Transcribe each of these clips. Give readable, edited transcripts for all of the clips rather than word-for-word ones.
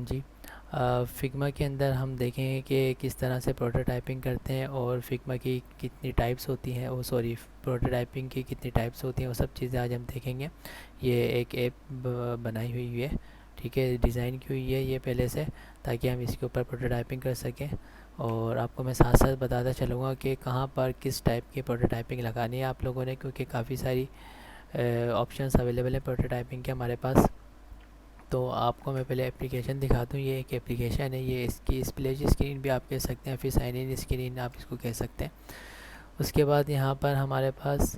जी। Figma के अंदर हम देखेंगे कि किस तरह से प्रोटोटाइपिंग करते हैं और फिग्मा की कितनी टाइप्स होती हैं, वो सॉरी प्रोटोटाइपिंग की कितनी टाइप्स होती हैं, वो सब चीज़ें आज हम देखेंगे। ये एक ऐप बनाई हुई है, ठीक है, डिज़ाइन की हुई है ये पहले से, ताकि हम इसके ऊपर प्रोटोटाइपिंग कर सकें। और आपको मैं साथ साथ बताता चलूँगा कि कहाँ पर किस टाइप की प्रोटोटाइपिंग लगानी है आप लोगों ने, क्योंकि काफ़ी सारी ऑप्शंस अवेलेबल है प्रोटोटाइपिंग के हमारे पास। तो आपको मैं पहले एप्लीकेशन दिखाता हूँ। ये एक एप्लीकेशन है, ये इसकी स्प्लैश स्क्रीन भी आप कह सकते हैं, फिर साइन इन स्क्रीन आप इसको कह सकते हैं। उसके बाद यहाँ पर हमारे पास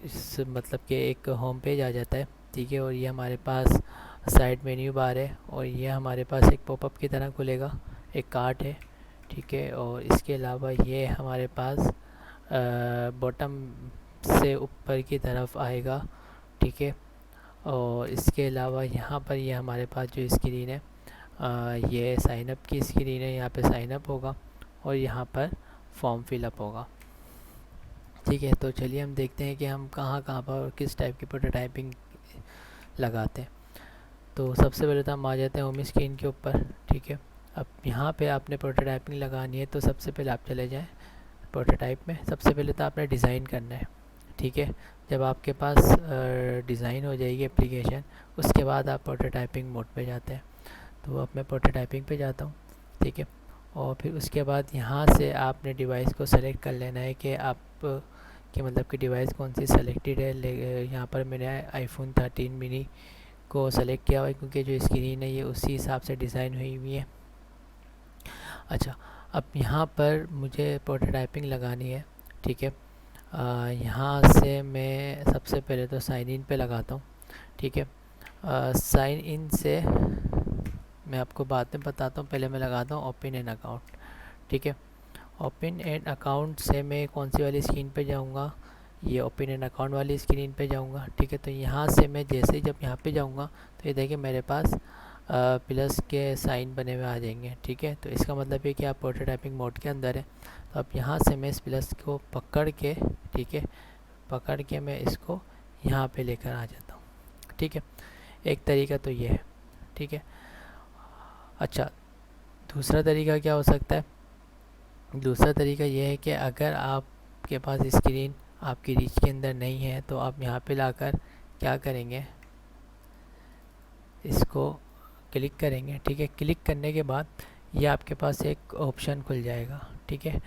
इस मतलब कि एक होम पेज आ जाता है, ठीक है। और ये हमारे पास साइड मेन्यू बार है, और ये हमारे पास एक पॉपअप की तरह खुलेगा, एक कार्ट है, ठीक है। और इसके अलावा ये हमारे पास बॉटम से ऊपर की तरफ आएगा, ठीक है। और इसके अलावा यहाँ पर ये हमारे पास जो स्क्रीन है, ये साइन अप की स्क्रीन है। यहाँ पे साइन अप होगा और यहाँ पर फॉर्म फिलअप होगा, ठीक है। तो चलिए हम देखते हैं कि हम कहाँ कहाँ पर और किस टाइप की प्रोटोटाइपिंग लगाते हैं। तो सबसे पहले तो हम आ जाते हैं होम स्क्रीन के ऊपर, ठीक है। अब यहाँ पे आपने प्रोटोटाइपिंग लगानी है, तो सबसे पहले आप चले जाएँ प्रोटोटाइप में। सबसे पहले तो आपने डिज़ाइन करना है, ठीक है। जब आपके पास डिज़ाइन हो जाएगी एप्लीकेशन, उसके बाद आप प्रोटोटाइपिंग मोड पे जाते हैं। तो अब मैं प्रोटोटाइपिंग पे जाता हूँ, ठीक है। और फिर उसके बाद यहाँ से आपने डिवाइस को सेलेक्ट कर लेना है कि आप कि मतलब कि डिवाइस कौन सी सेलेक्टेड है। यहाँ पर मैंने आईफोन 13 मिनी को सेलेक्ट किया हुआ है, क्योंकि जो स्क्रीन है ये उसी हिसाब से डिज़ाइन हुई हुई है। अच्छा, अब यहाँ पर मुझे प्रोटोटाइपिंग लगानी है, ठीक है। यहाँ से मैं सबसे पहले तो साइन इन पे लगाता हूँ, ठीक है। साइन इन से मैं आपको बाद में बताता हूँ, पहले मैं लगाता हूँ ओपन एन अकाउंट, ठीक है। ओपन एन अकाउंट से मैं कौन सी वाली स्क्रीन पे जाऊँगा, ये ओपन एन अकाउंट वाली स्क्रीन पे जाऊँगा, ठीक है। तो यहाँ से मैं जैसे ही जब यहाँ पे जाऊँगा, तो ये देखिए मेरे पास प्लस के साइन बने हुए आ जाएंगे, ठीक है। तो इसका मतलब है कि आप प्रोटोटाइपिंग मोड के अंदर है। तो अब यहाँ से मैं इस प्लस को पकड़ के, ठीक है, पकड़ के मैं इसको यहाँ पे लेकर आ जाता हूँ, ठीक है। एक तरीका तो ये है, ठीक है। अच्छा, दूसरा तरीका क्या हो सकता है? दूसरा तरीका ये है कि अगर आपके पास स्क्रीन आपकी रीच के अंदर नहीं है, तो आप यहाँ पे लाकर क्या करेंगे, इसको क्लिक करेंगे, ठीक है। क्लिक करने के बाद ये आपके पास एक ऑप्शन खुल जाएगा, ठीक है।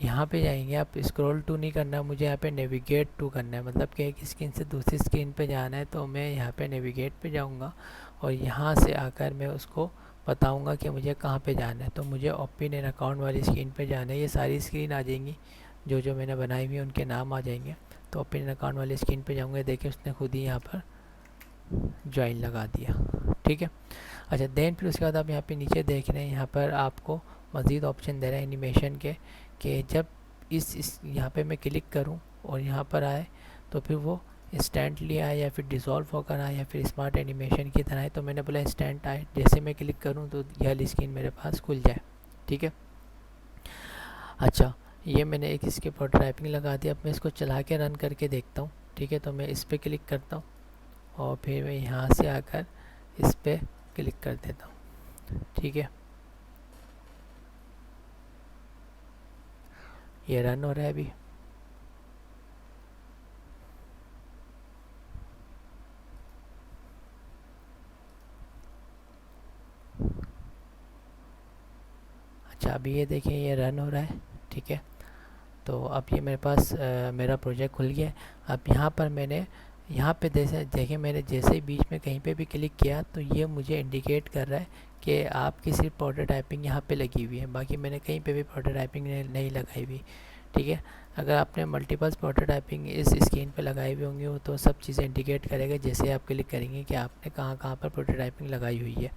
यहाँ पे जाएंगे आप, स्क्रॉल टू नहीं करना है मुझे, यहाँ पे नेविगेट टू करना है। मतलब कि एक स्क्रीन से दूसरी स्क्रीन पे जाना है, तो मैं यहाँ पे नेविगेट पे जाऊँगा और यहाँ से आकर मैं उसको बताऊँगा कि मुझे कहाँ पे जाना है। तो मुझे ओपन एन अकाउंट वाली स्क्रीन पे जाना है। ये सारी स्क्रीन आ जाएंगी, जो जो मैंने बनाई हुई है उनके नाम आ जाएंगे। तो ओपन एन अकाउंट वाली स्क्रीन पर जाऊँगा, देखिए उसने खुद ही यहाँ पर ज्वाइन लगा दिया, ठीक है। अच्छा, देन फिर उसके बाद आप यहाँ पे नीचे देख रहे हैं, यहाँ पर आपको मज़ीद ऑप्शन दे रहे हैं एनिमेशन के, कि जब इस यहाँ पे मैं क्लिक करूँ और यहाँ पर आए, तो फिर वो इंस्टेंटली आए या फिर डिज़ोल्व होकर आए या फिर स्मार्ट एनिमेशन की तरह है। तो मैंने बोला इंस्टेंट आए, जैसे मैं क्लिक करूँ तो यह वाली स्क्रीन मेरे पास खुल जाए, ठीक है। अच्छा, ये मैंने एक इसके प्रोटोटाइपिंग लगा दी। अब मैं इसको चला के रन करके देखता हूँ, ठीक है। तो मैं इस पर क्लिक करता हूँ और फिर मैं यहाँ से आकर इस पर क्लिक कर देता हूँ, ठीक है। ये रन हो रहा है अभी। अच्छा, अभी ये देखिए ये रन हो रहा है, ठीक है। तो अब ये मेरे पास मेरा प्रोजेक्ट खुल गया है। अब यहाँ पर मैंने यहाँ पे जैसे देखिए, मैंने जैसे ही बीच में कहीं पे भी क्लिक किया, तो ये मुझे इंडिकेट कर रहा है कि आपकी सिर्फ प्रोटोटाइपिंग यहाँ पे लगी हुई है, बाकी मैंने कहीं पे भी प्रोटोटाइपिंग नहीं लगाई हुई, ठीक है। अगर आपने मल्टीपल प्रोटोटाइपिंग इस स्क्रीन पे लगाई हुई होंगी, वो तो सब चीज़ें इंडिकेट करेगा जैसे आप क्लिक करेंगे कि आपने कहाँ कहाँ पर प्रोटोटाइपिंग लगाई हुई है।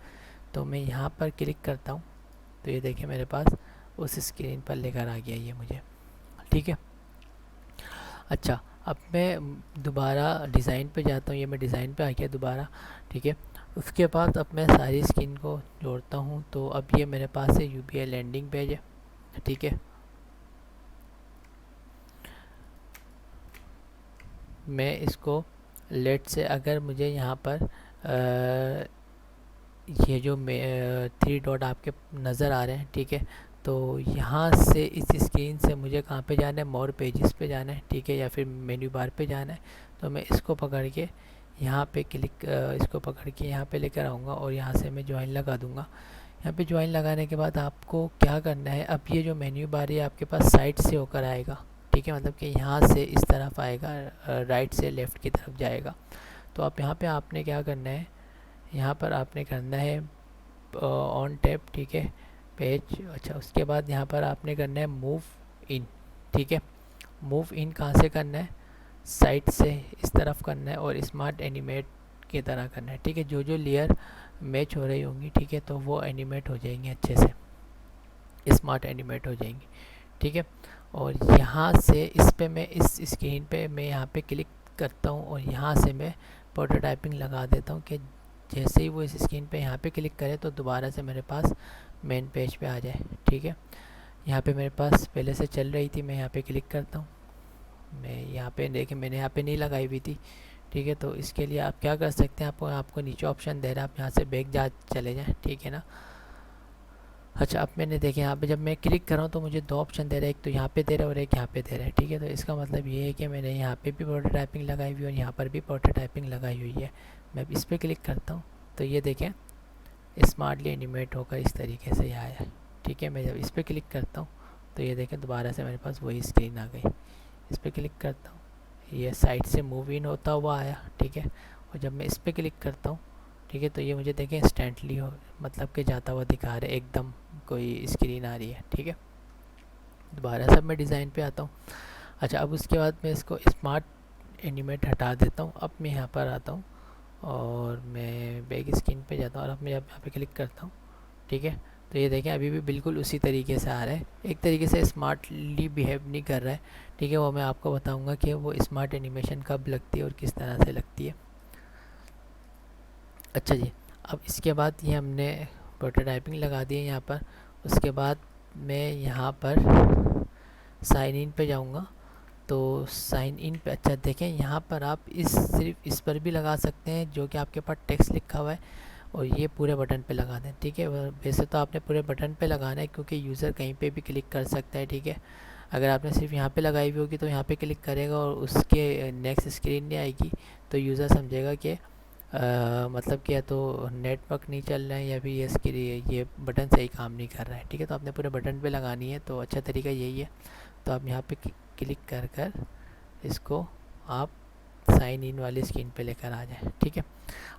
तो मैं यहाँ पर क्लिक करता हूँ, तो ये देखिए मेरे पास उस स्क्रीन पर लेकर आ गया ये मुझे, ठीक है। अच्छा, अब मैं दोबारा डिज़ाइन पे जाता हूँ। ये मैं डिज़ाइन पे आ गया दोबारा, ठीक है। उसके बाद अब मैं सारी स्क्रीन को जोड़ता हूँ। तो अब ये मेरे पास है यूपीआई लैंडिंग पेज है, ठीक है। मैं इसको लेट से, अगर मुझे यहाँ पर ये जो 3 डॉट आपके नज़र आ रहे हैं, ठीक है। तो यहाँ से इस स्क्रीन से मुझे कहाँ पे जाना है, मोर पेजेस पे जाना है, ठीक है, या फिर मेन्यू बार पे जाना है। तो मैं इसको पकड़ के यहाँ पे इसको पकड़ के यहाँ पे लेकर आऊँगा और यहाँ से मैं ज्वाइन लगा दूँगा। यहाँ पे ज्वाइन लगाने के बाद आपको क्या करना है, अब ये जो मेन्यू बार है आपके पास साइड से होकर आएगा, ठीक है, मतलब कि यहाँ से इस तरफ आएगा, राइट से लेफ़्ट की तरफ जाएगा। तो आप यहाँ पे आपने क्या करना है, यहाँ पर आपने करना है ऑन टैप, ठीक है, पेज। अच्छा, उसके बाद यहाँ पर आपने करना है मूव इन, ठीक है। मूव इन कहाँ से करना है, साइड से इस तरफ करना है और स्मार्ट एनिमेट की तरह करना है, ठीक है। जो जो लेयर मैच हो रही होंगी, ठीक है, तो वो एनिमेट हो जाएंगी अच्छे से, स्मार्ट एनिमेट हो जाएंगी, ठीक है। और यहाँ से इस पे मैं इस स्क्रीन पे मैं यहाँ पे क्लिक करता हूँ और यहाँ से मैं प्रोटोटाइपिंग लगा देता हूँ कि जैसे ही वो इस स्क्रीन पे यहाँ पे क्लिक करे तो दोबारा से मेरे पास मेन पेज पे आ जाए, ठीक है। यहाँ पे मेरे पास पहले से चल रही थी, मैं यहाँ पे क्लिक करता हूँ। मैं यहाँ पे देखिए मैंने यहाँ पे नहीं लगाई हुई थी, ठीक है। तो इसके लिए आप क्या कर सकते हैं, आपको नीचे ऑप्शन दे रहा है, आप यहाँ से बैक जा चले जाएँ, ठीक है ना। अच्छा, अब मैंने देखे यहाँ पे जब मैं क्लिक कर रहा हूँ तो मुझे 2 ऑप्शन दे रहा है, एक तो यहाँ पे दे रहा है और एक यहाँ पे दे रहा है, ठीक है। तो इसका मतलब ये है कि मैंने यहाँ पे भी प्रोटोटाइपिंग लगाई हुई है और यहाँ पर भी प्रोटोटाइपिंग लगाई हुई है। मैं इस पर क्लिक करता हूँ तो ये देखें स्मार्टली एनिमेट होकर इस तरीके से आया है, ठीक है। मैं जब इस पर क्लिक करता हूँ तो ये देखें दोबारा से मेरे पास वही स्क्रीन आ गई। इस पर क्लिक करता हूँ, ये साइड से मूव इन होता हुआ आया, ठीक है। और जब मैं इस पर क्लिक करता हूँ, ठीक है, तो ये मुझे देखें इंस्टेंटली हो मतलब कि जाता हुआ दिखा रहा है, एकदम कोई स्क्रीन आ रही है, ठीक है। दोबारा सब मैं डिज़ाइन पे आता हूँ। अच्छा, अब उसके बाद मैं इसको स्मार्ट एनिमेट हटा देता हूँ। अब मैं यहाँ पर आता हूँ और मैं बैक स्क्रीन पे जाता हूँ और अब मैं यहाँ पे क्लिक करता हूँ, ठीक है। तो ये देखें अभी भी बिल्कुल उसी तरीके से आ रहा है, एक तरीके से स्मार्टली बिहेव नहीं कर रहा है, ठीक है। वो मैं आपको बताऊँगा कि वो स्मार्ट एनिमेशन कब लगती है और किस तरह से लगती है। अच्छा जी, अब इसके बाद ये हमने प्रोटोटाइपिंग लगा दी है यहाँ पर। उसके बाद मैं यहाँ पर साइन इन पे जाऊँगा। तो साइन इन पे अच्छा देखें यहाँ पर आप सिर्फ इस पर भी लगा सकते हैं जो कि आपके पास टेक्स्ट लिखा हुआ है, और ये पूरे बटन पे लगा दें, ठीक है। वैसे तो आपने पूरे बटन पे लगाना है क्योंकि यूज़र कहीं पे भी क्लिक कर सकता है, ठीक है। अगर आपने सिर्फ यहाँ पे लगाई हुई होगी तो यहाँ पे क्लिक करेगा और उसके नेक्स्ट स्क्रीन नहीं आएगी, तो यूज़र समझेगा कि मतलब कि या तो नेटवर्क नहीं चल रहा है या फिर ये बटन सही काम नहीं कर रहा है, ठीक है। तो आपने पूरे बटन पे लगानी है, तो अच्छा तरीका यही है। तो आप यहाँ पे क्लिक कर कर इसको आप साइन इन वाली स्क्रीन पे लेकर आ जाए, ठीक है।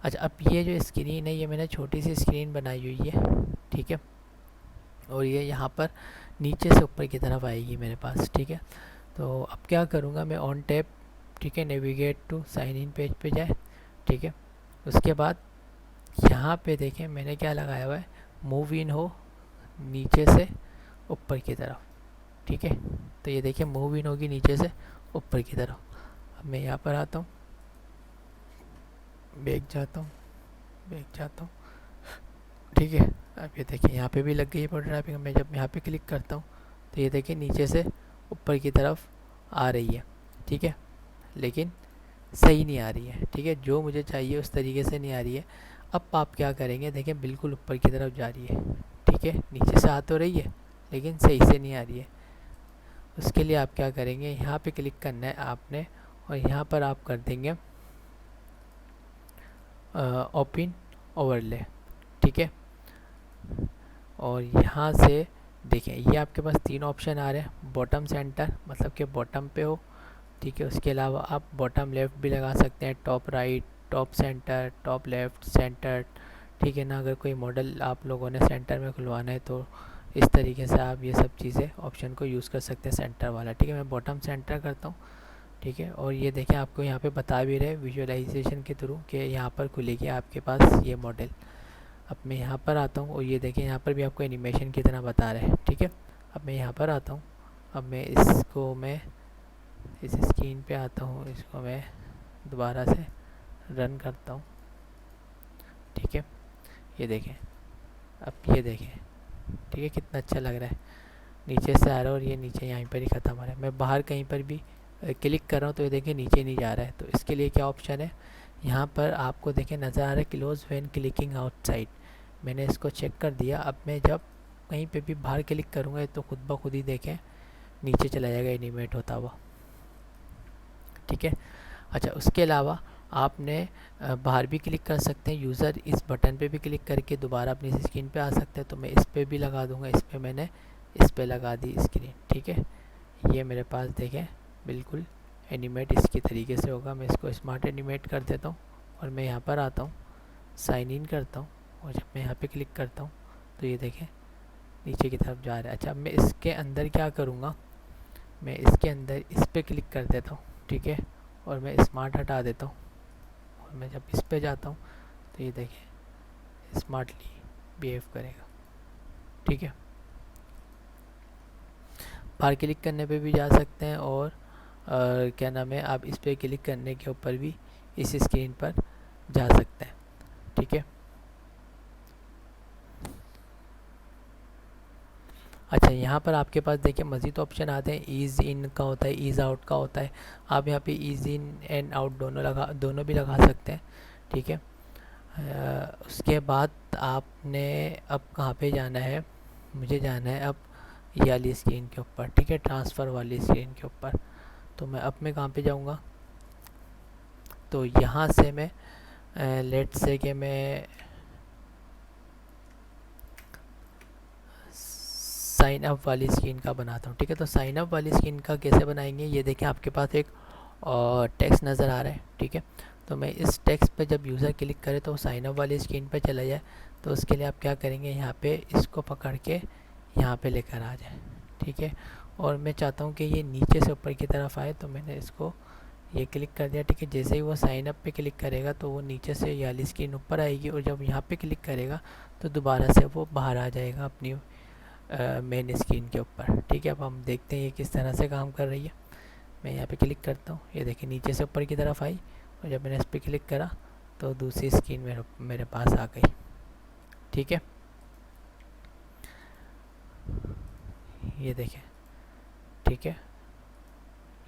अच्छा, अब ये जो स्क्रीन है ये मैंने छोटी सी स्क्रीन बनाई हुई है, ठीक है। और ये यहाँ पर नीचे से ऊपर की तरफ आएगी मेरे पास, ठीक है। तो अब क्या करूँगा मैं ऑन टैप, ठीक है, navigate to sign in page पे जाए, ठीक है। उसके बाद यहाँ पे देखें मैंने क्या लगाया हुआ है, मूव इन हो नीचे से ऊपर की तरफ, ठीक है। तो ये देखिए मूव इन होगी नीचे से ऊपर की तरफ। अब मैं यहाँ पर आता हूँ, बैक जाता हूँ, ठीक है। अब ये देखिए यहाँ पे भी लग गई है प्रोटोटाइपिंग। मैं जब यहाँ पे क्लिक करता हूँ तो ये देखिए नीचे से ऊपर की तरफ आ रही है, ठीक है, लेकिन सही नहीं आ रही है, ठीक है। जो मुझे चाहिए उस तरीके से नहीं आ रही है। अब आप क्या करेंगे, देखें बिल्कुल ऊपर की तरफ जा रही है, ठीक है, नीचे से आ तो रही है लेकिन सही से नहीं आ रही है। उसके लिए आप क्या करेंगे, यहाँ पे क्लिक करना है आपने और यहाँ पर आप कर देंगे ओपन ओवरले, ठीक है। और यहाँ से देखें ये आपके पास 3 ऑप्शन आ रहे हैं, बॉटम सेंटर मतलब कि बॉटम पे हो, ठीक है। उसके अलावा आप बॉटम लेफ़्ट भी लगा सकते हैं, top right, top centre, top left, centre, ठीक है ना। अगर कोई मॉडल आप लोगों ने सेंटर में खुलवाना है तो इस तरीके से आप ये सब चीज़ें ऑप्शन को यूज़ कर सकते हैं, सेंटर वाला, ठीक है। मैं बॉटम सेंटर करता हूँ, ठीक है। और ये देखें आपको यहाँ पे बता भी रहे विजुअलाइजेशन के थ्रू कि यहाँ पर खुलेगी आपके पास ये मॉडल। अब मैं यहाँ पर आता हूँ और ये देखें यहाँ पर भी आपको एनिमेशन की तरह बता रहे हैं, ठीक है। अब मैं यहाँ पर आता हूँ, अब मैं इसको मैं इस स्क्रीन पे आता हूँ, इसको मैं दोबारा से रन करता हूँ, ठीक है। ये देखें, अब ये देखें, ठीक है, कितना अच्छा लग रहा है, नीचे से आ रहा है और ये नीचे यहीं पर ही ख़त्म हो रहा है। मैं बाहर कहीं पर भी क्लिक कर रहा हूँ तो ये देखें नीचे नहीं जा रहा है। तो इसके लिए क्या ऑप्शन है, यहाँ पर आपको देखें नज़र आ रहा है क्लोज व्हेन क्लिकिंग आउटसाइड। मैंने इसको चेक कर दिया। अब मैं जब कहीं पे भी बाहर क्लिक करूँगा तो खुद ब खुद ही देखें नीचे चला जाएगा एनिमेट होता हुआ, ठीक है। अच्छा, उसके अलावा आपने बाहर भी क्लिक कर सकते हैं। यूज़र इस बटन पे भी क्लिक करके दोबारा अपनी स्क्रीन पे आ सकता है। तो मैं इस पे भी लगा दूंगा। इस पे मैंने इस पे लगा दी स्क्रीन, ठीक है। ये मेरे पास देखें बिल्कुल एनिमेट इसकी तरीके से होगा। मैं इसको स्मार्ट एनिमेट कर देता हूँ और मैं यहाँ पर आता हूँ, साइन इन करता हूँ और जब मैं यहाँ पे क्लिक करता हूँ तो ये देखें नीचे की तरफ जा रहा है। अच्छा, मैं इसके अंदर क्या करूँगा, मैं इसके अंदर इस पे क्लिक कर देता हूँ, ठीक है, और मैं स्मार्ट हटा देता हूँ। और मैं जब इस पे जाता हूँ तो ये देखें स्मार्टली बिहेव करेगा, ठीक है। बाहर क्लिक करने पे भी जा सकते हैं और क्या नाम है, आप इस पे क्लिक करने के ऊपर भी इस स्क्रीन पर जा सकते हैं, ठीक है। अच्छा, यहाँ पर आपके पास देखिए मज़ीद ऑप्शन आते हैं। ईज़ इन का होता है, ईज़ आउट का होता है। आप यहाँ पे ईज़ इन एंड आउट दोनों भी लगा सकते हैं, ठीक है। उसके बाद आपने अब कहाँ पे जाना है, मुझे जाना है अब ये वाली स्क्रीन के ऊपर, ठीक है, ट्रांसफ़र वाली स्क्रीन के ऊपर। तो मैं कहाँ पे जाऊँगा, तो यहाँ से मैं लेट से कि मैं साइन अप वाली स्क्रीन का बनाता हूँ, ठीक है। तो साइन अप वाली स्क्रीन का कैसे बनाएंगे, ये देखें आपके पास एक टेक्स्ट नज़र आ रहा है, ठीक है। तो मैं इस टेक्स्ट पे जब यूज़र क्लिक करे तो साइन अप वाली स्क्रीन पे चला जाए। तो उसके लिए आप क्या करेंगे, यहाँ पे इसको पकड़ के यहाँ पे लेकर आ जाए, ठीक है। और मैं चाहता हूँ कि ये नीचे से ऊपर की तरफ आए, तो मैंने इसको ये क्लिक कर दिया, ठीक है। जैसे ही वो साइन अप पे क्लिक करेगा तो वो नीचे से ये वाली स्क्रीन ऊपर आएगी और जब यहाँ पे क्लिक करेगा तो दोबारा से वो बाहर आ जाएगा अपनी मेन स्क्रीन के ऊपर, ठीक है। अब हम देखते हैं ये किस तरह से काम कर रही है। मैं यहाँ पे क्लिक करता हूँ, ये देखिए नीचे से ऊपर की तरफ आई और जब मैंने इस पर क्लिक करा तो दूसरी स्क्रीन मेरे पास आ गई, ठीक है। ये देखें, ठीक है,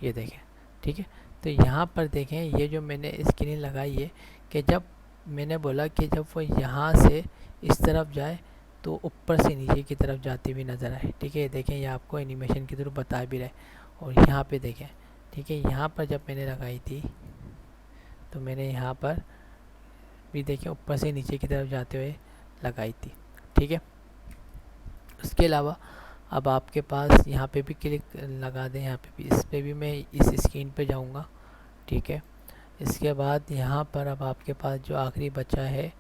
ये देखें, ठीक है। तो यहाँ पर देखें ये जो मैंने स्क्रीन लगाई है कि जब मैंने बोला कि जब वो यहाँ से इस तरफ जाए तो ऊपर से नीचे की तरफ जाती हुई नज़र आए, ठीक है। देखें ये आपको एनिमेशन के थ्रू बता भी रहा है। और यहाँ पे देखें, ठीक है, यहाँ पर जब मैंने लगाई थी तो मैंने यहाँ पर भी देखें ऊपर से नीचे की तरफ जाते हुए लगाई थी, ठीक है। उसके अलावा अब आपके पास यहाँ पे भी क्लिक लगा दें, यहाँ पे भी, इस पे भी मैं इस स्क्रीन पे जाऊँगा, ठीक है। इसके बाद यहाँ पर अब आपके पास जो आखिरी बचा है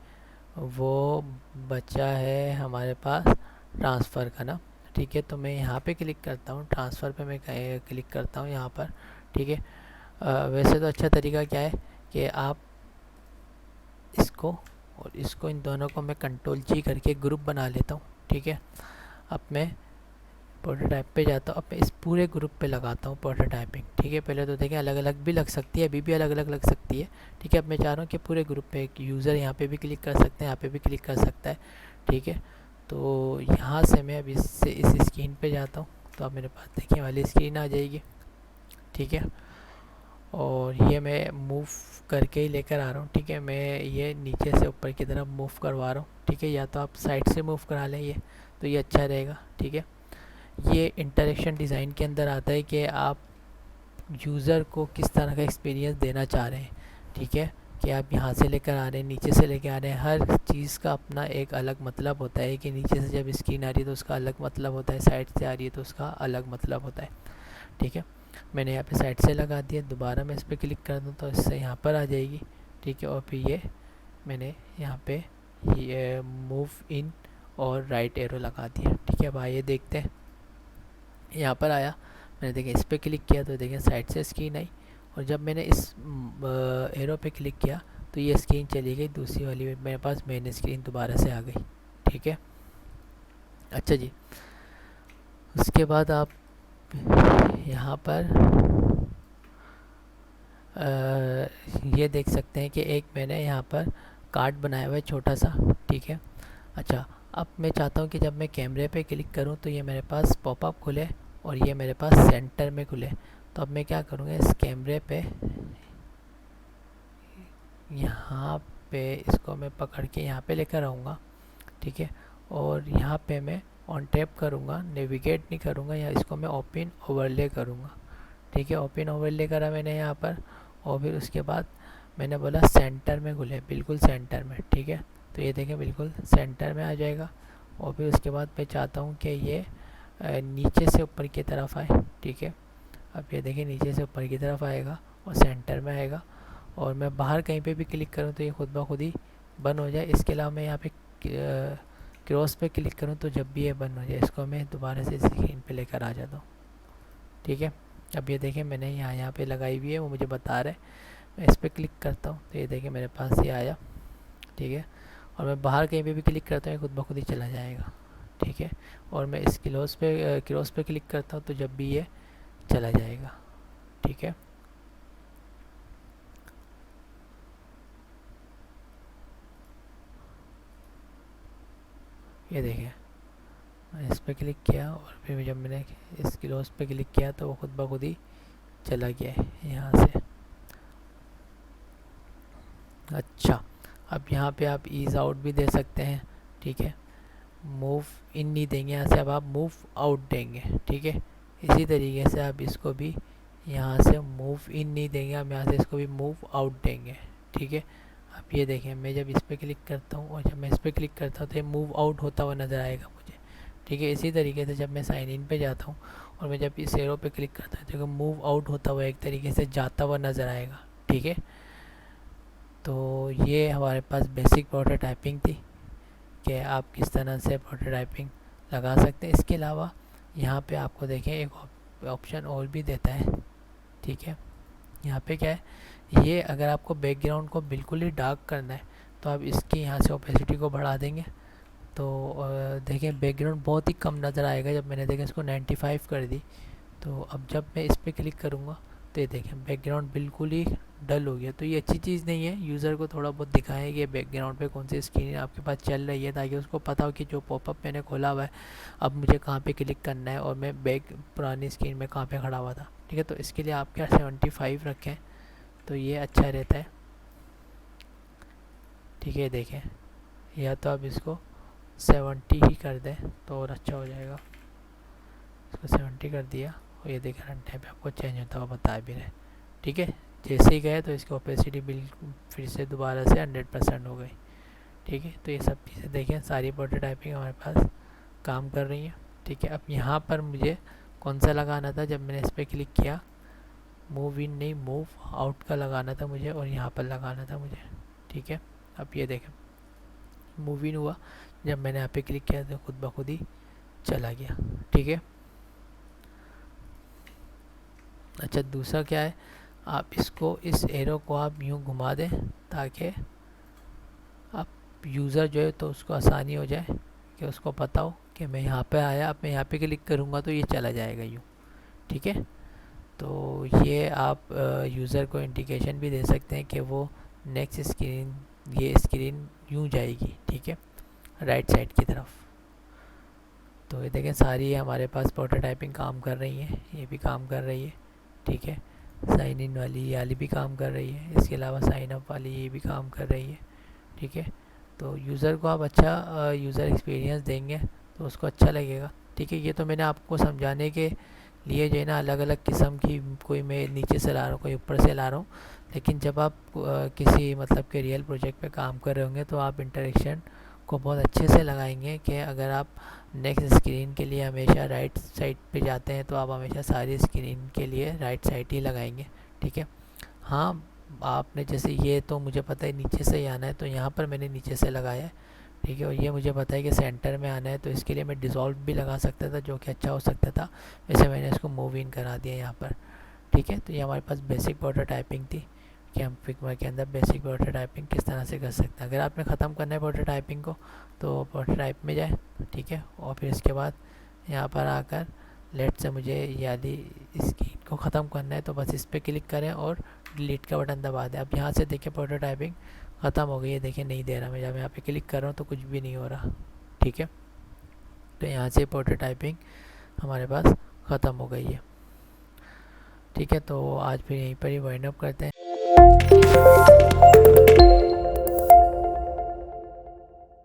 वो बचा है हमारे पास ट्रांसफ़र का ना, ठीक है। तो मैं यहाँ पे क्लिक करता हूँ, ट्रांसफ़र पे मैं क्लिक करता हूँ यहाँ पर, ठीक है। वैसे तो अच्छा तरीका क्या है कि आप इसको और इसको, इन दोनों को मैं कंट्रोल जी करके ग्रुप बना लेता हूँ, ठीक है। अब मैं प्रोटोटाइप पे जाता हूँ, अब मैं इस पूरे ग्रुप पे लगाता हूँ प्रोटोटाइपिंग, ठीक है। पहले तो देखें अलग अलग भी लग सकती है, अभी भी अलग अलग लग सकती है, ठीक है। अब मैं चाह रहा हूँ कि पूरे ग्रुप पे एक यूज़र यहाँ पे भी क्लिक कर सकते हैं, यहाँ पे भी क्लिक कर सकता है, ठीक है। तो यहाँ से मैं अब इससे इस स्क्रीन पे जाता हूँ तो अब मेरे पास देखिए वाली स्क्रीन आ जाएगी, ठीक है। और ये मैं मूव करके ही लेकर आ रहा हूँ, ठीक है। मैं ये नीचे से यूज़र की तरफ मूव करवा रहा हूँ, ठीक है। या तो आप साइड से मूव करा लें ये, तो ये अच्छा रहेगा, ठीक है। ये इंटरेक्शन डिज़ाइन के अंदर आता है कि आप यूज़र को किस तरह का एक्सपीरियंस देना चाह रहे हैं, ठीक है। कि आप यहाँ से लेकर आ रहे हैं, नीचे से लेकर आ रहे हैं, हर चीज़ का अपना एक अलग मतलब होता है। कि नीचे से जब स्क्रीन आ रही है तो उसका अलग मतलब होता है, साइड से आ रही है तो उसका अलग मतलब होता है, ठीक है। मैंने यहाँ पे साइड से लगा दिया, दोबारा मैं इस पर क्लिक कर दूँ तो इससे यहाँ पर आ जाएगी, ठीक है। और फिर ये मैंने यहाँ पे ये मूव इन और राइट एरो लगा दिया, ठीक है। अब आइए देखते हैं, यहाँ पर आया, मैंने देखें इस पर क्लिक किया तो देखें साइड से स्क्रीन आई और जब मैंने इस एरो पे क्लिक किया तो ये स्क्रीन चली गई दूसरी वाली, मेरे पास मेन स्क्रीन दोबारा से आ गई, ठीक है। अच्छा जी, उसके बाद आप यहाँ पर ये देख सकते हैं कि एक मैंने यहाँ पर कार्ड बनाया हुआ है छोटा सा, ठीक है। अच्छा, अब मैं चाहता हूँ कि जब मैं कैमरे पे क्लिक करूँ तो ये मेरे पास पॉपअप खुले और ये मेरे पास सेंटर में खुले। तो अब मैं क्या करूँगा, इस कैमरे पे यहाँ पे इसको मैं पकड़ के यहाँ पे लेकर आऊँगा, ठीक है। और यहाँ पे मैं ऑन टैप करूँगा, नेविगेट नहीं करूँगा, या इसको मैं ओपन ओवरले करूँगा। ठीक है, ओपन ओवरले करा मैंने यहाँ पर, और फिर उसके बाद मैंने बोला सेंटर में खुले, बिल्कुल सेंटर में। ठीक है, तो ये देखें बिल्कुल सेंटर में आ जाएगा। और फिर उसके बाद मैं चाहता हूँ कि ये नीचे से ऊपर की तरफ आए। ठीक है, अब ये देखिए नीचे से ऊपर की तरफ आएगा और सेंटर में आएगा। और मैं बाहर कहीं पे भी क्लिक करूँ तो ये खुद ब खुद ही बंद हो जाए। इसके अलावा मैं यहाँ पे क्रॉस पे क्लिक करूँ तो जब भी ये बंद हो जाए, इसको मैं दोबारा से स्क्रीन पे लेकर आ जाता हूँ। ठीक है, अब ये देखें मैंने यहाँ पे लगाई हुई है, वो मुझे बता रहा है। मैं इस पर क्लिक करता हूँ तो ये देखिए मेरे पास ये आया। ठीक है, और मैं बाहर कहीं पे भी क्लिक करता हूँ खुद ब खुद ही चला जाएगा। ठीक है, और मैं इस क्रॉस पे क्लिक करता हूँ तो जब भी ये चला जाएगा। ठीक है, ये देखिए मैंने इस पर क्लिक किया और फिर जब मैंने इस क्रॉस पे क्लिक किया तो वो खुद ब खुद ही चला गया है यहाँ से। अच्छा, अब यहाँ पे आप ईज़ आउट भी दे सकते हैं। ठीक है, मूव इन नहीं देंगे यहाँ से, अब आप मूव आउट देंगे। ठीक है, इसी तरीके से आप इसको भी यहाँ से मूव इन नहीं देंगे, आप यहाँ से इसको भी मूव आउट देंगे। ठीक है, अब ये देखें मैं जब इस पर क्लिक करता हूँ और जब मैं इस पर क्लिक करता हूँ तो ये मूव आउट होता हुआ नज़र आएगा मुझे। ठीक है, इसी तरीके से जब मैं साइन इन पे जाता हूँ और मैं जब इस एरो पे क्लिक करता हूँ तो मूव आउट होता हुआ एक तरीके से जाता हुआ नज़र आएगा। ठीक है, तो ये हमारे पास बेसिक प्रोटोटाइपिंग थी कि आप किस तरह से प्रोटोटाइपिंग लगा सकते हैं। इसके अलावा यहाँ पे आपको देखें एक ऑप्शन और भी देता है। ठीक है, यहाँ पे क्या है, ये अगर आपको बैकग्राउंड को बिल्कुल ही डार्क करना है तो आप इसकी यहाँ से ओपेसिटी को बढ़ा देंगे तो देखें बैकग्राउंड बहुत ही कम नज़र आएगा। जब मैंने देखा इसको 95 कर दी तो अब जब मैं इस पर क्लिक करूँगा तो ये देखें बैकग्राउंड बिल्कुल ही डल हो गया। तो ये अच्छी चीज़ नहीं है, यूज़र को थोड़ा बहुत दिखाएं कि बैकग्राउंड पे कौन सी स्क्रीन आपके पास चल रही है, ताकि उसको पता हो कि जो पॉपअप मैंने खोला हुआ है अब मुझे कहाँ पे क्लिक करना है और मैं पुरानी स्क्रीन में कहाँ पे खड़ा हुआ था। ठीक है, तो इसके लिए आप क्या 75 रखें तो ये अच्छा रहता है। ठीक है, देखें या तो आप इसको 70 ही कर दें तो और अच्छा हो जाएगा। इसको 70 कर दिया और ये देखें रन टाइम पे आपको चेंज होता हुआ बता भी रहे। ठीक है, जैसे ही गए तो इसकी ओपेसिटी बिल्कुल फिर से दोबारा से 100% हो गई। ठीक है, तो ये सब चीज़ें देखें सारी प्रोटोटाइपिंग हमारे पास काम कर रही हैं। ठीक है, अब यहाँ पर मुझे कौन सा लगाना था, जब मैंने इस पर क्लिक किया मूव इन नहीं मूव आउट का लगाना था मुझे और यहाँ पर लगाना था मुझे। ठीक है, अब ये देखें मूव इन हुआ, जब मैंने यहाँ पे क्लिक किया तो खुद ब खुद ही चला गया। ठीक है, अच्छा दूसरा क्या है, आप इसको इस एरो को आप यूँ घुमा दें ताकि आप यूज़र जो है तो उसको आसानी हो जाए कि उसको पता हो कि मैं यहाँ पे आया, अब मैं यहाँ पे क्लिक करूँगा तो ये चला जाएगा यूँ। ठीक है, तो ये आप यूज़र को इंडिकेशन भी दे सकते हैं कि वो नेक्स्ट स्क्रीन ये स्क्रीन यूँ जाएगी। ठीक है, राइट साइड की तरफ। तो ये देखें सारी हमारे पास प्रोटोटाइपिंग काम कर रही है, ये भी काम कर रही है। ठीक है, साइन इन वाली ये वाली भी काम कर रही है, इसके अलावा साइन अप वाली ये भी काम कर रही है। ठीक है, तो यूज़र को आप अच्छा यूज़र एक्सपीरियंस देंगे तो उसको अच्छा लगेगा। ठीक है, ये तो मैंने आपको समझाने के लिए जो है ना अलग अलग किस्म की, कोई मैं नीचे से ला रहा हूँ कोई ऊपर से ला रहा हूँ, लेकिन जब आप किसी मतलब के रियल प्रोजेक्ट पे काम कर रहे होंगे तो आप इंटरेक्शन को बहुत अच्छे से लगाएंगे कि अगर आप नेक्स्ट स्क्रीन के लिए हमेशा राइट साइड पे जाते हैं तो आप हमेशा सारी स्क्रीन के लिए राइट साइड ही लगाएंगे। ठीक है, हाँ आपने जैसे ये तो मुझे पता है नीचे से ही आना है तो यहाँ पर मैंने नीचे से लगाया है। ठीक है, और ये मुझे पता है कि सेंटर में आना है तो इसके लिए मैं डिज़ोल्व भी लगा सकता था जो कि अच्छा हो सकता था, वैसे मैंने इसको मूव इन करा दिया यहाँ पर। ठीक है, तो ये हमारे पास बेसिक प्रोटोटाइपिंग थी कि हम फिग्मा के अंदर बेसिक प्रोटोटाइपिंग किस तरह से कर सकते हैं। अगर आपने ख़त्म करना है प्रोटोटाइपिंग को तो प्रोटोटाइप में जाए। ठीक है, और फिर इसके बाद यहाँ पर आकर लेट से मुझे यादी इसकी को ख़त्म करना है तो बस इस पर क्लिक करें और डिलीट का बटन दबा दें। अब यहाँ से देखिए प्रोटोटाइपिंग ख़त्म हो गई है, देखिए नहीं दे रहा, मैं जब यहाँ पे क्लिक कर रहा हूँ तो कुछ भी नहीं हो रहा। ठीक है, तो यहाँ से प्रोटोटाइपिंग हमारे पास ख़त्म हो गई है। ठीक है, तो आज फिर यहीं पर ही वाइंड अप करते हैं।